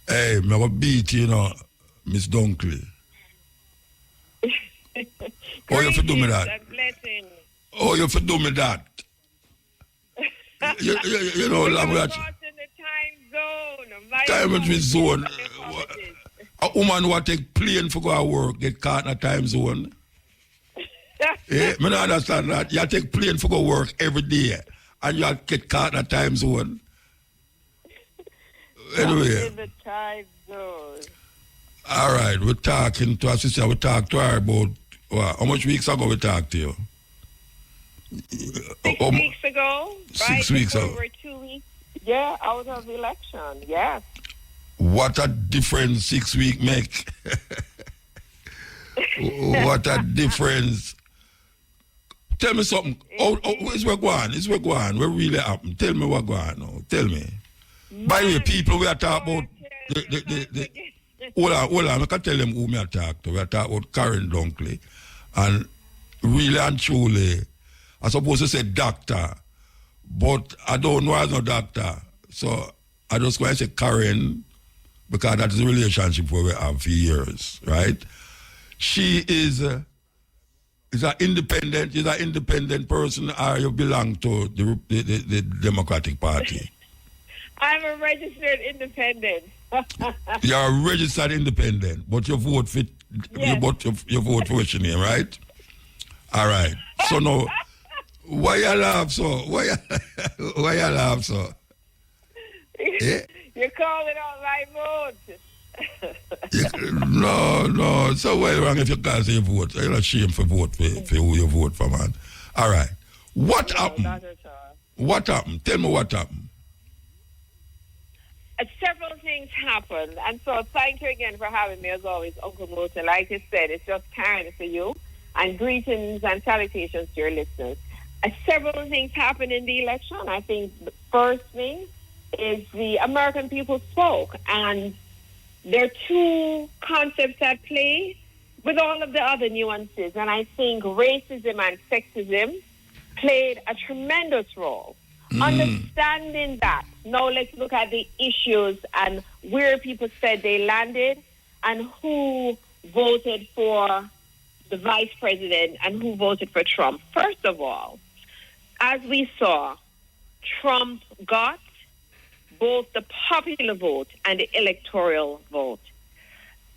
Hey, me go beat you, Miss Dunkley. Oh, you have to do me that. Oh, you have to do me that. you know, language. Time between zone. A woman who take plane for go to work get caught in a time zone. Yeah, me not understand that. You take plane for go work every day and you get caught in a time zone. Anyway. In the time zone. All right, we're talking to our sister. We talked to her about how much weeks ago we talked to you? 6 weeks ago. 6 weeks ago. We're 2 weeks. Yeah, out of election. Yes. What a difference 6 weeks make. What a difference. Tell me something. Is what going? Is what going? What really happened? Tell me what going on. Tell me. By the way, people, we are talking about the hold on. I can tell them who we are talking to. We are talking about Karren Dunkley. And really and truly, I supposed to say doctor, but I don't know as no doctor. So I just going to say Karren, because that's the relationship we have for years, right? She is an independent person, or you belong to the Democratic Party? I'm a registered independent. You're a registered independent, but you vote for you vote for what's your name, right? All right. So now, why you laugh so? Why you laugh so? Yeah? You're calling out my vote. No. So why wrong if you can't say you vote? You're not ashamed for vote for who you vote for, man. All right. What happened? Not at all. What happened? Tell me what happened. Several things happened, and so thank you again for having me as always, Uncle Muta. Like you said, it's just kind for you, and greetings and salutations to your listeners. Several things happened in the election. I think the first thing is the American people spoke, and there are two concepts at play with all of the other nuances, and I think racism and sexism played a tremendous role. Understanding that, now let's look at the issues and where people said they landed and who voted for the vice president and who voted for Trump. First of all, as we saw, Trump got both the popular vote and the electoral vote.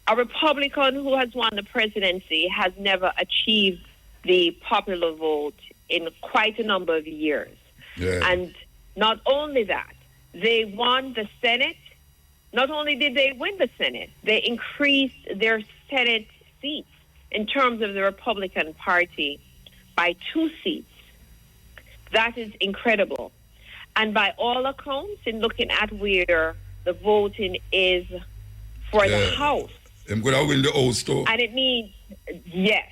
A Republican who has won the presidency has never achieved the popular vote in quite a number of years. Yeah. And not only that, they won the Senate. Not only did they win the Senate, they increased their Senate seats in terms of the Republican Party by 2 seats. That is incredible. And by all accounts, in looking at where the voting is for the House. I'm going to win the House too. And it means, yes.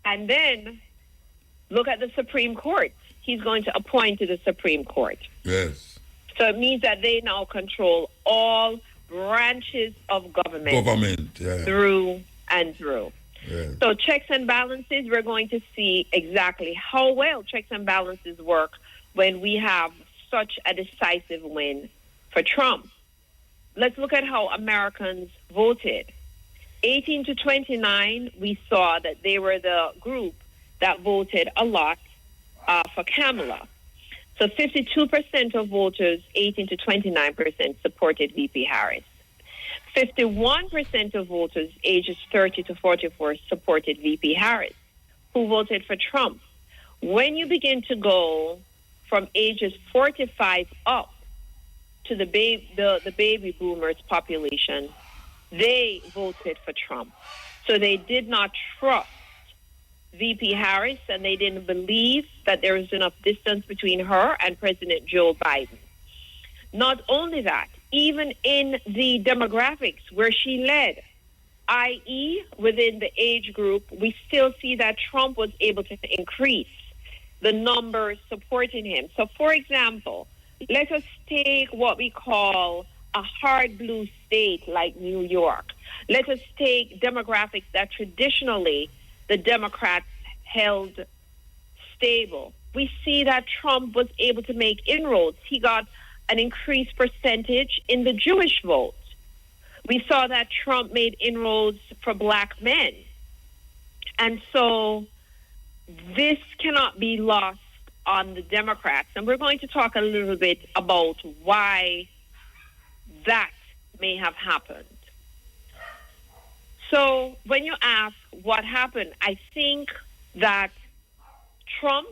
And then look at the Supreme Court. He's going to appoint to the Supreme Court. Yes. So it means that they now control all branches of government. Through and through. Yeah. So checks and balances, we're going to see exactly how well checks and balances work when we have such a decisive win for Trump. Let's look at how Americans voted. 18 to 29, we saw that they were the group that voted a lot for Kamala. So 52% of voters, 18 to 29%, supported VP Harris. 51% of voters ages 30 to 44 supported VP Harris, who voted for Trump. When you begin to go from ages 45 up to the baby boomers population, they voted for Trump. So they did not trust VP Harris, and they didn't believe that there was enough distance between her and President Joe Biden. Not only that, even in the demographics where she led, i.e. within the age group, we still see that Trump was able to increase the numbers supporting him. So, for example, let us take what we call a hard blue state like New York. Let us take demographics that traditionally the Democrats held stable. We see that Trump was able to make inroads. He got an increased percentage in the Jewish vote. We saw that Trump made inroads for black men. And so this cannot be lost on the Democrats. And we're going to talk a little bit about why that may have happened. So when you ask what happened, I think that Trump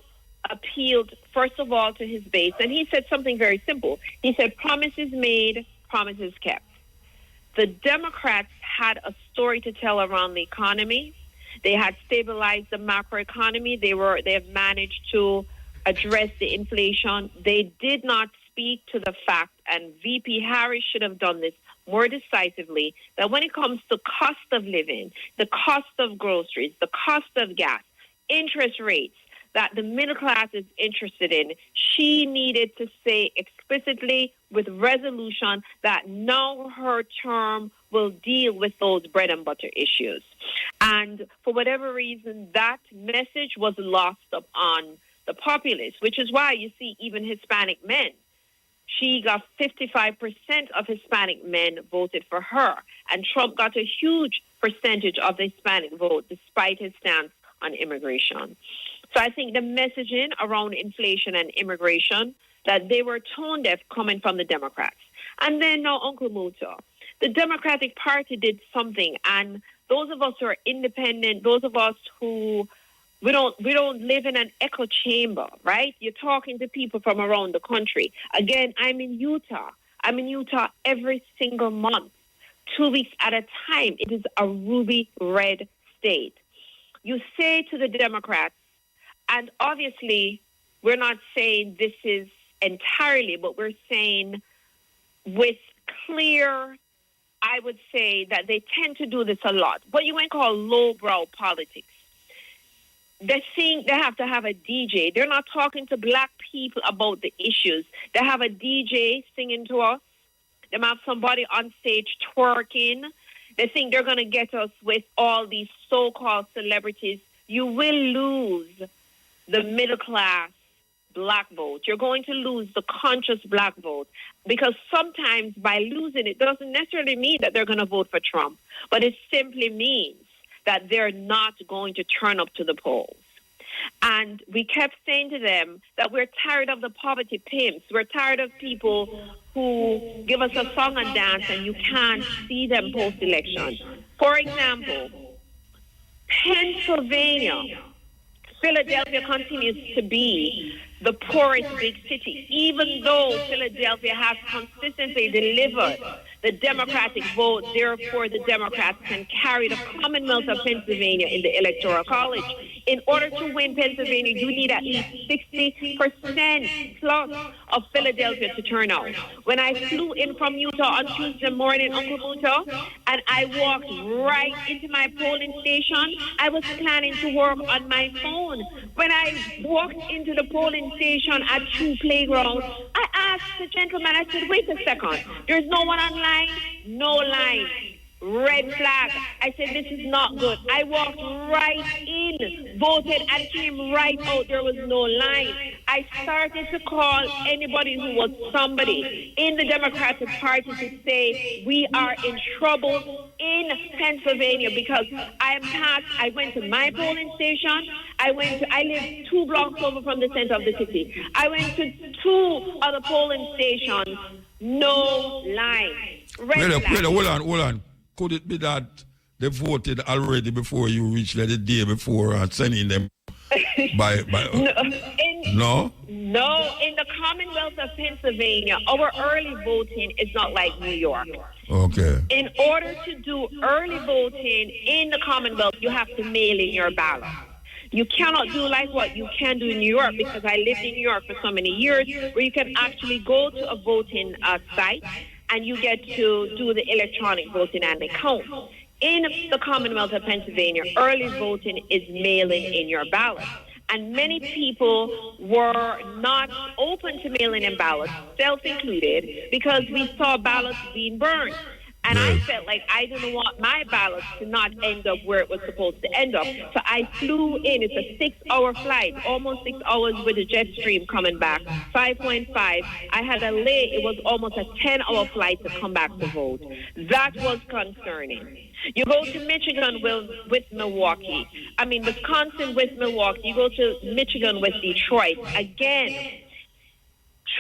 appealed, first of all, to his base. And he said something very simple. He said, promises made, promises kept. The Democrats had a story to tell around the economy. They had stabilized the macroeconomy. They have managed to address the inflation. They did not speak to the fact, and VP Harris should have done this more decisively, that when it comes to cost of living, the cost of groceries, the cost of gas, interest rates that the middle class is interested in, she needed to say explicitly with resolution that now her term will deal with those bread and butter issues. And for whatever reason, that message was lost on the populace, which is why you see even Hispanic men. She got 55% of Hispanic men voted for her, and Trump got a huge percentage of the Hispanic vote despite his stance on immigration. So I think the messaging around inflation and immigration, that they were tone deaf coming from the Democrats. And then now, Uncle Muta, the Democratic Party did something, and those of us who are independent, those of us who we don't live in an echo chamber, right? You're talking to people from around the country. Again, I'm in Utah. I'm in Utah every single month, 2 weeks at a time. It is a ruby red state. You say to the Democrats, and obviously we're not saying this is entirely, but we're saying with clear, I would say that they tend to do this a lot, what you might call lowbrow politics. They think they have to have a DJ. They're not talking to black people about the issues. They have a DJ singing to us. They have somebody on stage twerking. They think they're going to get us with all these so-called celebrities. You will lose the middle class black vote. You're going to lose the conscious black vote, because sometimes by losing it doesn't necessarily mean that they're going to vote for Trump, but it simply means that they're not going to turn up to the polls. And we kept saying to them that we're tired of the poverty pimps. We're tired of people who give us a song and dance and you can't see them post-election. For example, Pennsylvania, Philadelphia continues to be the poorest big city, even though Philadelphia has consistently delivered the Democratic vote. Therefore, the Democrats can carry the Commonwealth of Pennsylvania in the Electoral College. In order to win Pennsylvania, you need at least 60% plus of Philadelphia to turn out. When I flew in from Utah on Tuesday morning, Uncle Muta, and I walked right into my polling station, I was planning to work on my phone. When I walked into the polling station at True Playground, I asked the gentleman, I said, wait a second, there's no one online? No line. Red flag. I said, this is not good. I walked right in, voted, and came right out. There was no line. I started to call anybody who was somebody in the Democratic Party to say, we are in trouble in Pennsylvania, because I went to my polling station. I live 2 blocks over from the center of the city. I went to 2 other polling stations. No line. Wait, hold on. Could it be that they voted already before you reached there the day before sending them by No? No, in the Commonwealth of Pennsylvania, our early voting is not like New York. Okay. In order to do early voting in the Commonwealth, you have to mail in your ballot. You cannot do like what you can do in New York, because I lived in New York for so many years, where you can actually go to a voting site and you get to do the electronic voting and the count. In the Commonwealth of Pennsylvania, early voting is mailing in your ballot. And many people were not open to mailing in ballots, self included, because we saw ballots being burned. And I felt like I didn't want my ballot to not end up where it was supposed to end up. So I flew in. It's a 6-hour flight, almost 6 hours with a jet stream coming back, 5.5. I had a late, it was almost a 10-hour flight to come back to vote. That was concerning. You go to Michigan with Milwaukee. I mean, Wisconsin with Milwaukee. You go to Michigan with Detroit. Again,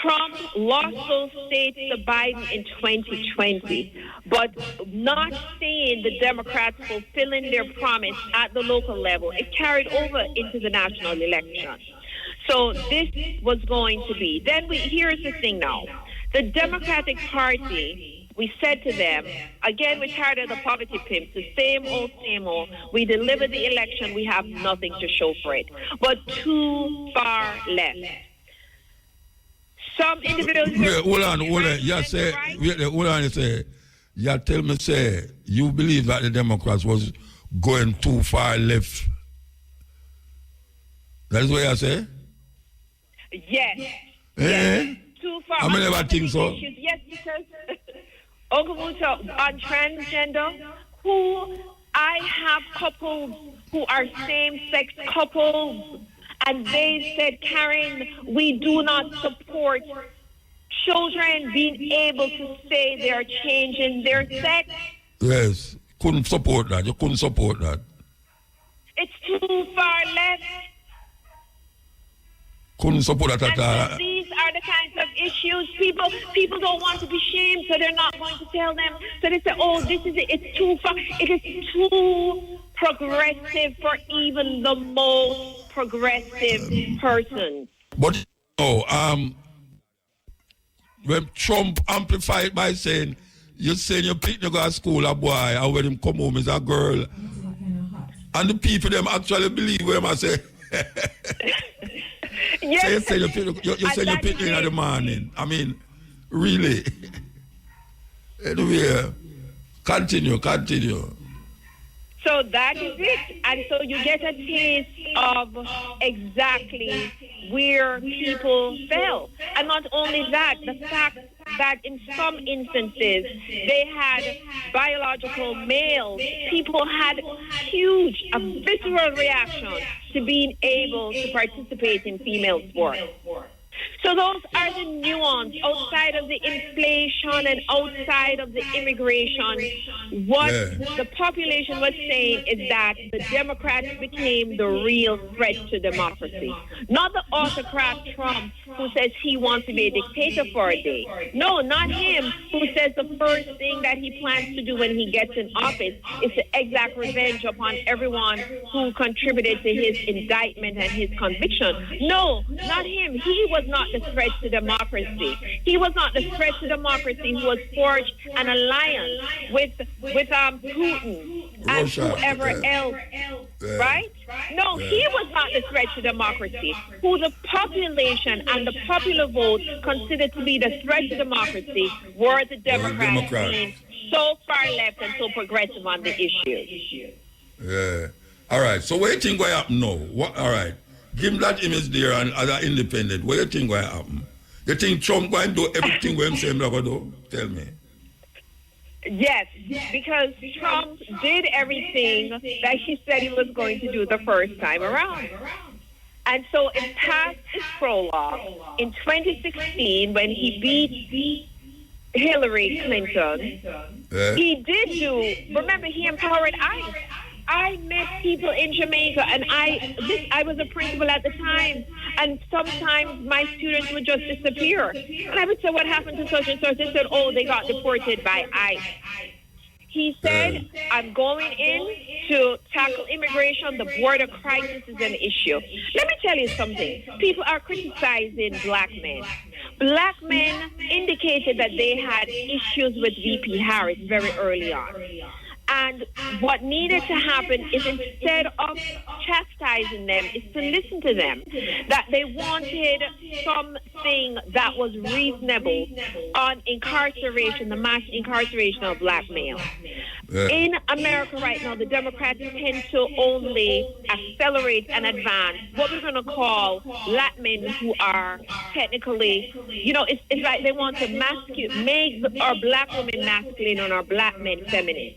Trump lost those states to Biden in 2020, but not seeing the Democrats fulfilling their promise at the local level, it carried over into the national election. So this was going to be. Then here's the thing now. The Democratic Party, we said to them, again, we're tired of the poverty pimps, the same old, same old. We deliver the election, we have nothing to show for it. But too far left. Some individuals... Hold on. You say, hold on, you say, you tell me, say, you believe that the Democrats was going too far left. That's what you say? Yes. Yes. Too far. I never think so. Yes, because Uncle Muta, on transgender, I have couples who are same-sex couples, and they said, Karren, we do not support children being able to say they are changing their sex. Yes, couldn't support that. You couldn't support that. It's too far left. Couldn't support that at all. These are the kinds of issues people don't want to be shamed, so they're not going to tell them. So they say, oh, this is it. It's too far. It is too progressive for even the most progressive person. But when Trump amplified by saying, you saying you pick to go to school a boy, and when him come home is a girl, and the people them actually believe what I say. Yes. So you say you pick in the morning. I mean, really. Anyway, continue. So that is it. And so you get a taste of exactly where people fell. And not only that, the fact that in some instances they had biological males. People had a visceral reaction to being able to participate in female sports. So those are the nuance outside of the inflation and outside of the immigration. What the population was saying is that the Democrats became the real threat to democracy. Not the autocrat Trump who says he wants to be a dictator for a day. No, not him who says the first thing that he plans to do when he gets in office is to exact revenge upon everyone who contributed to his indictment and his conviction. No, not him. He was not the threat to democracy. He was not the threat to democracy who was forged an alliance with Putin and whoever else, right? No, he was not the threat to democracy. Who the population and the popular vote considered to be the threat to democracy were the Democrats being so far left and so progressive on the issue. Yeah. All right. So what do you think will happen now? All right. Give him that image there and as an independent. What do you think will happen? You think Trump going to do everything what him say him going to do? Tell me. Yes, because Trump did everything that he said he was going to do the first time around. And so it passed his prologue in 2016 when he beat Hillary Clinton. He did remember, he empowered ICE. I met people in Jamaica, and I was a principal at the time, and sometimes my students would just disappear. And I would say, what happened to such and such? They said, oh, they got deported by ICE. He said, I'm going in to tackle immigration. The border crisis is an issue. Let me tell you something. People are criticizing black men. Black men indicated that they had issues with VP Harris very early on. And what needed to happen is, instead of chastising them, is to listen to them. That they wanted something that was reasonable on incarceration, the mass incarceration of black males. In America right now, the Democrats tend to only accelerate and advance what we're going to call black men who are technically, it's like they want to make our black women masculine and our black men feminine.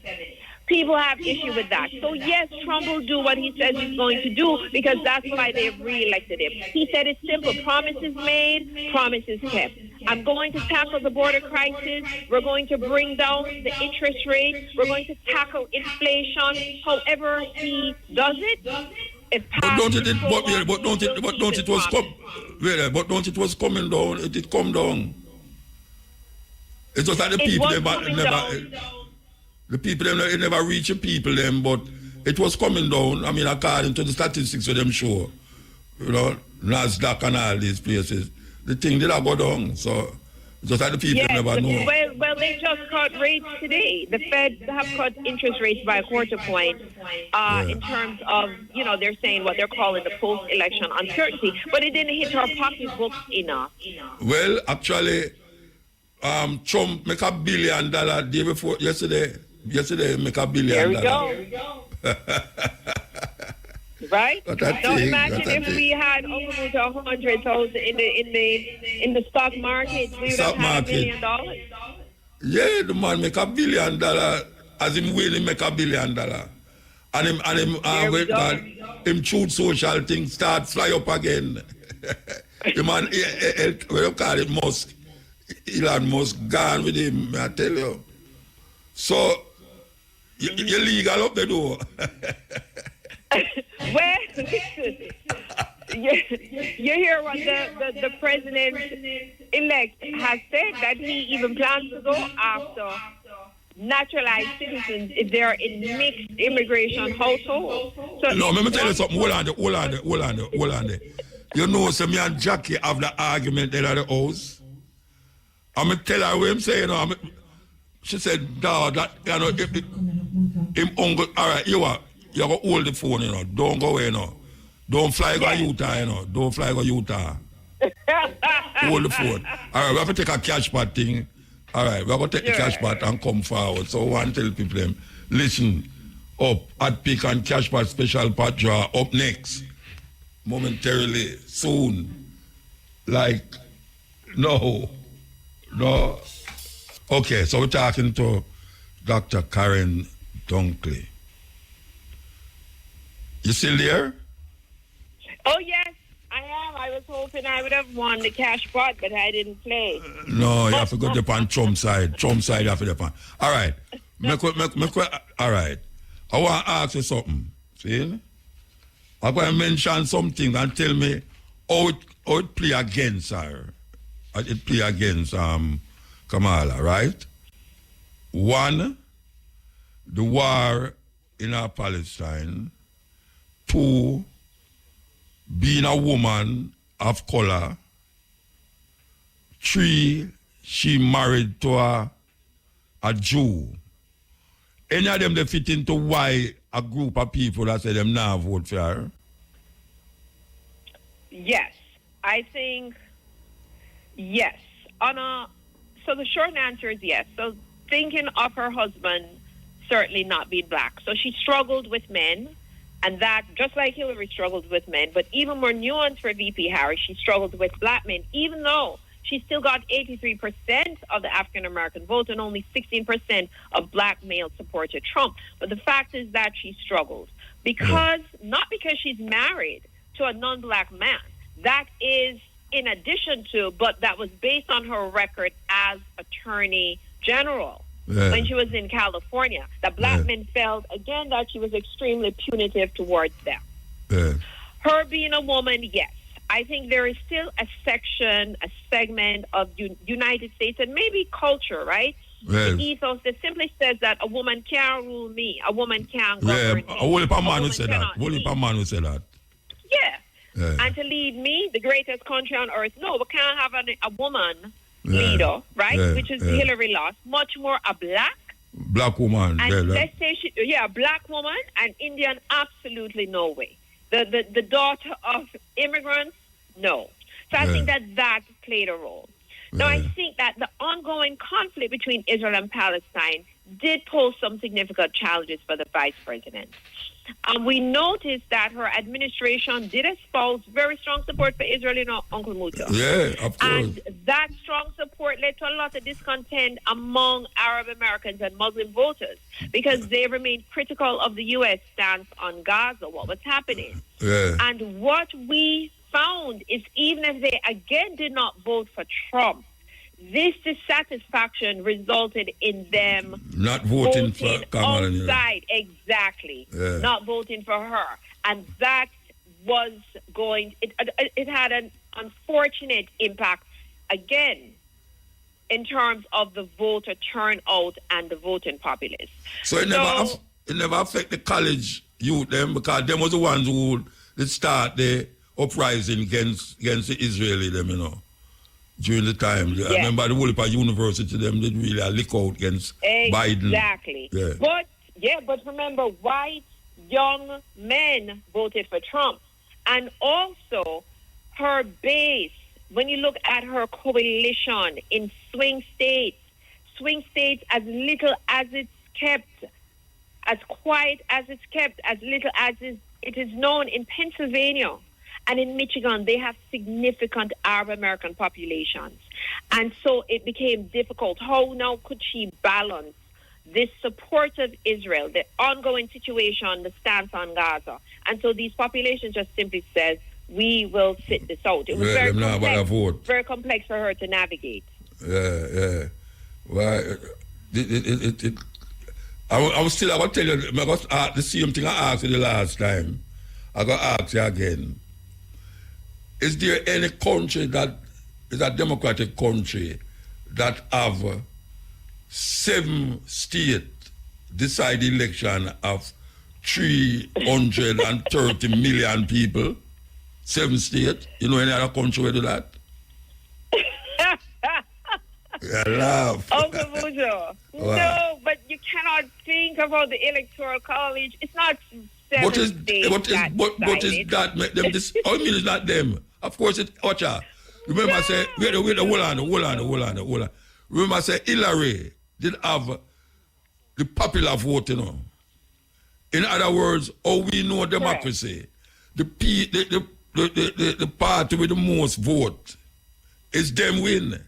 People have issue with that. So yes, Trump will do what he says he's going to do because that's why they've re-elected him. He said it's simple. Promises made, promises kept. I'm going to tackle the border crisis. We're going to bring down the interest rate. We're going to tackle inflation. However he does it, but don't it was coming down. It did come down. It was like the people the people it never reach the people them, but it was coming down. I mean, according to the statistics of them show, NASDAQ and all these places, the thing did not go down. So just like the people never know. Well, they just cut rates today. The Fed have cut interest rates by a quarter point in terms of, they're saying what they're calling the post-election uncertainty, but it didn't hit our pocketbooks enough. Well, actually, Trump make $1 billion day before yesterday. Yesterday make $1 billion. There we go. Right? Now imagine if we had almost 100,000 in the stock market, we would have had $1 billion. Yeah, the man make $1 billion as him will make $1 billion. And him shoot social things start fly up again. The man what you call it, Musk. Elon Musk gone with him, I tell you. So you're legal up the door. Well, listen, you hear what the president-elect has said, that he even plans to go after naturalized citizens if they're in mixed immigration households. So no, let me tell you something. Hold on there. You know, so me and Jackie have the argument there at the house. I'm going to tell her what I'm saying. She said, "Dad, that, him uncle, all right, you go hold the phone, Don't go away, Don't fly go Utah, Don't fly go Utah. Hold the phone. All right, we have to take a cash pot thing. All right, we're going to take the cash pot and come forward. So I want to tell people, them, listen, up at Pick and Cash Pot Special Pot Draw up next. Momentarily, soon. Like, no. Okay, so we're talking to Dr. Karren Dunkley. You still there? Oh, yes, I am. I was hoping I would have won the cash pot, but I didn't play. No, you have to go upon Trump's side. Trump's side you have to go upon. All right. All right. I want to ask you something. See? I'm going to mention something and tell me how it play against her. It play against Kamala, right? One, the war in Palestine. Two, being a woman of color. Three, she married to a Jew. Any of them they fit into why a group of people that say them now vote for her? Yes, I think yes. So the short answer is yes. So thinking of her husband certainly not being black. So she struggled with men, and that, just like Hillary struggled with men, but even more nuanced for VP Harris, she struggled with black men, even though she still got 83% of the African-American vote and only 16% of black males supported Trump. But the fact is that she struggled not because she's married to a non-black man. That is in addition to, but that was based on her record as Attorney General when she was in California. The black men felt, again, that she was extremely punitive towards them. Her being a woman, yes. I think there is still a segment of United States and maybe culture, right? The ethos that simply says that a woman can't rule me, a woman can't govern me. A whole man would say that. Yeah. And to lead me, the greatest country on earth, no, we can't have a woman leader, right? Which is Hillary lost. Much more a black woman. And let's say a black woman, and Indian, absolutely no way. The daughter of immigrants, no. So I think that played a role. Now, I think that the ongoing conflict between Israel and Palestine did pose some significant challenges for the vice president. We noticed that her administration did espouse very strong support for Israel, Uncle Muta. Yeah, of course. And that strong support led to a lot of discontent among Arab Americans and Muslim voters because they remained critical of the U.S. stance on Gaza, what was happening. Yeah. And what we found is even if they again did not vote for Trump, this dissatisfaction resulted in them not voting for Kamala. outside, exactly, not voting for her, and that was it had an unfortunate impact again in terms of the voter turnout and the voting populace. So it never affect the college youth them because them was the ones who did start the uprising against the Israeli them, during the time. I remember the whole of university, them did really lick out against Biden. Exactly. Yeah. But remember, white young men voted for Trump. And also, her base, when you look at her coalition in swing states as little as it's kept, as quiet as it's kept, as little as it is known in Pennsylvania, and in Michigan, they have significant Arab American populations. And so it became difficult. How now could she balance this support of Israel, the ongoing situation, the stance on Gaza? And so these populations just simply said, we will sit this out. It was very complex for her to navigate. Yeah. Well, I will tell you, I got the same thing I asked you the last time. I got to ask you again. Is there any country that is a democratic country that have 7 states decide the election of 330 million people? 7 states? You know any other country where do that? I laugh. Uncle Mujo. No, but you cannot think about the Electoral College. It's not 7 states. What is that? Make them this? I mean, it's not them. Of course, it's Ocha. Remember, I say, wait, hold on. Remember, I say, Hillary did have the popular vote, In other words, how we know democracy, the party with the most vote is them win.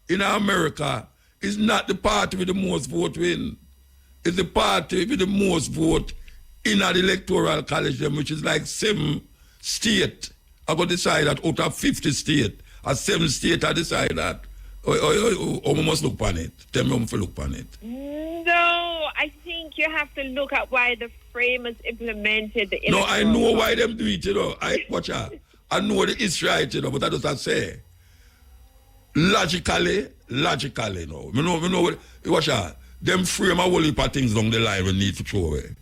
In America, it's not the party with the most vote win. It's the party with the most vote in the Electoral College, which is like 7 states. I got to decide that out of 50 states, 7 states I decide that. We must look upon it. Tell me how to look upon it. No, I think you have to look at why the framers implemented the electoral. No, I know why them do it, Watch out. I know the history, but I just say. Logically, no. Me know, watch out. Them frame a whole heap of things down the line we need to throw away.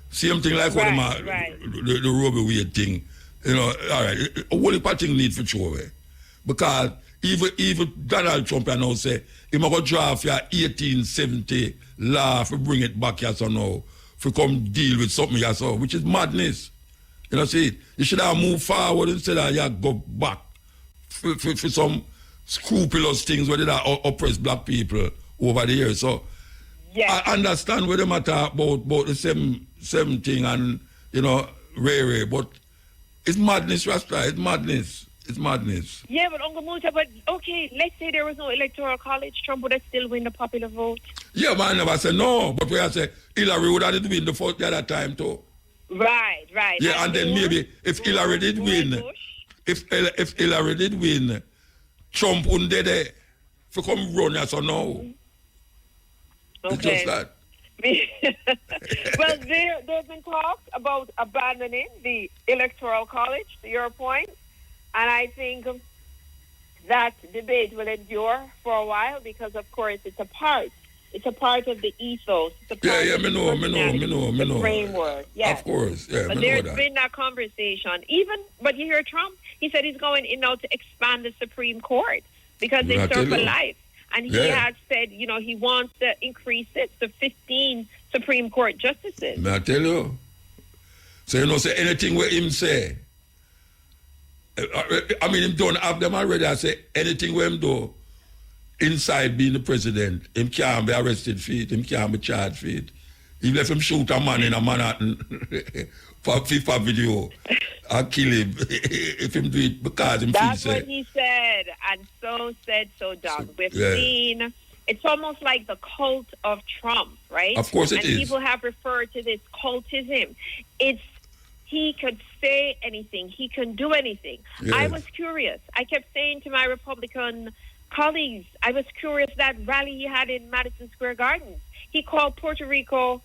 Same thing like the Roe v. Wade thing. All right, a whole heap of things need to throw away. Because even Donald Trump now say, he might go draft your 1870 law to bring it back here so now, to come deal with something here so, which is madness. See it? You should have moved forward instead of you go back for some scrupulous things where they oppress black people over the years. So I understand where they matter about the same thing and, Ray, but it's madness, Rasta. It's madness. Yeah, but Uncle Muta, okay, let's say there was no electoral college, Trump would have still win the popular vote. Yeah, but I never said no, but we have said Hillary would have win the other time too. Right. Yeah, and then maybe if Hillary did win, if Hillary did win, Trump wouldn't be there to come run us or no. Okay. It's just that. Well, there's been talks about abandoning the electoral college, to your point. And I think that debate will endure for a while because, of course, it's a part of the ethos. It's a part of the framework. Yes. Of course, yeah. But there's been that conversation. But you hear Trump, he said he's going in now to expand the Supreme Court because they serve for life. And he has said, he wants to increase it to 15 Supreme Court justices. I tell you. So, say anything where him say. I mean, him don't have them already. I say anything where him do, inside being the president, him can't be arrested for it, him can't be charged for it. He left him shoot a man in a Manhattan for FIFA video and kill him if him do it because him That's feel what he said, and so said, so done. We've seen, it's almost like the cult of Trump, right? Of course it is. And people have referred to this cultism. He could say anything. He can do anything. Yes. I was curious. I kept saying to my Republican colleagues, I was curious that rally he had in Madison Square Garden. He called Puerto Rico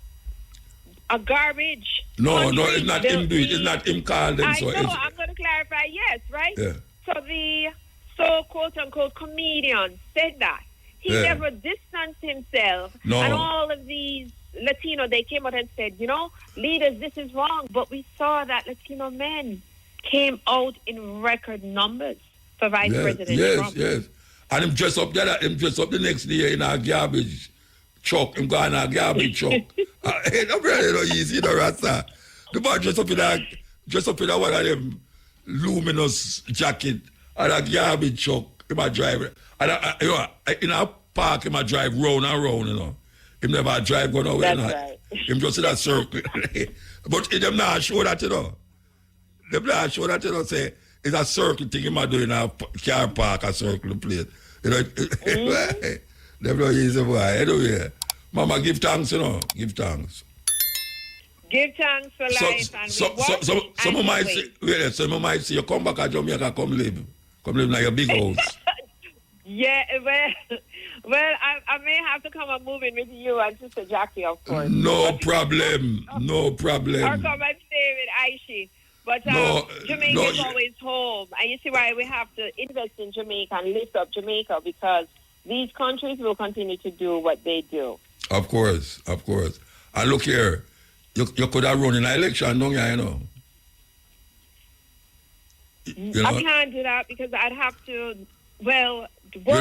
a garbage. No, country. it's not him do it. It's not him call them. I So know. I'm going to clarify. Yes, right? Yeah. So the quote-unquote comedian said that. He never distanced himself. No. And all of these Latino, they came out and said, leaders, this is wrong. But we saw that Latino men came out in record numbers for Vice President Trump. Yes. And him dress up the next day in a garbage truck. Him go in a garbage truck. No really no easy, Rasta. The boy dress up in a one of them luminous jacket and a garbage truck. Him a drive. And in a park, him a drive round and round, Him never drive go nowhere. That's right. Him just in a circle. But them not show that, Them not show that, say, it's a circle thing him a do in a car park, a circle plate. Them not easy boy. Anyway, Mama, give thanks, Give thanks. Give thanks for life. Some might say, you come back to Jamaica, come live in your big house. Yeah, well, I may have to come and move in with you and Sister Jackie, of course. No problem. Or come and stay with Aishi. But Jamaica is always home. And you see why we have to invest in Jamaica and lift up Jamaica, because these countries will continue to do what they do. Of course. And look here, you could have run in an election, don't you, I can't do that because I'd have to, work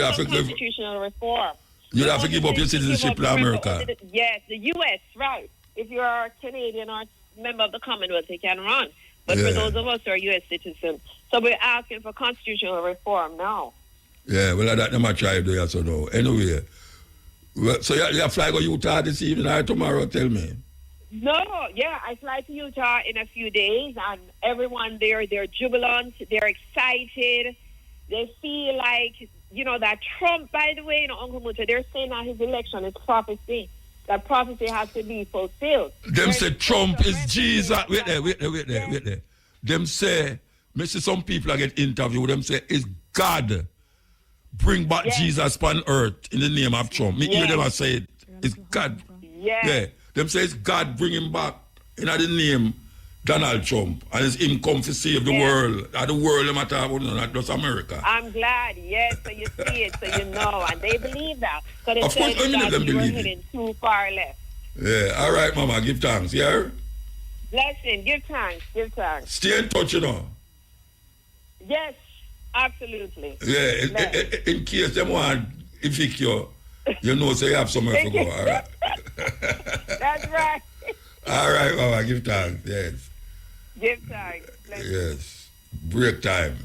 on constitutional reform. You'd have to give up your citizenship in America. Yes, the U.S., right. If you're a Canadian or member of the Commonwealth, you can run. But for those of us who are U.S. citizens, so we're asking for constitutional reform now. Yeah, well, that never try to do so now. Anyway, so you fly to Utah this evening or tomorrow, tell me? No, I fly to Utah in a few days, and everyone there, they're jubilant, they're excited. They feel like, that Trump, by the way, Uncle Muta, they're saying that his election is prophecy. That prophecy has to be fulfilled. Them say Trump is Jesus. Wait there. Them say, some people I get interviewed, them say, it's God bring back Jesus upon earth in the name of Trump. Me hear them say it. It's God. Yeah. Them say it's God bring him back in the name Donald Trump, and it's him come to save the world. And the world no matter about, not just America. I'm glad, so you see it, so you know, and they believe that. So they of course, that them you were believe heading too far left. Yeah, all right, Mama, give thanks, yeah? Blessing, give thanks. Stay in touch, Yes, absolutely. Yeah, in case them want evict you, so you have somewhere to go, all right? That's right. All right, Mama, give thanks, yes. Give thanks. Yes. Break time.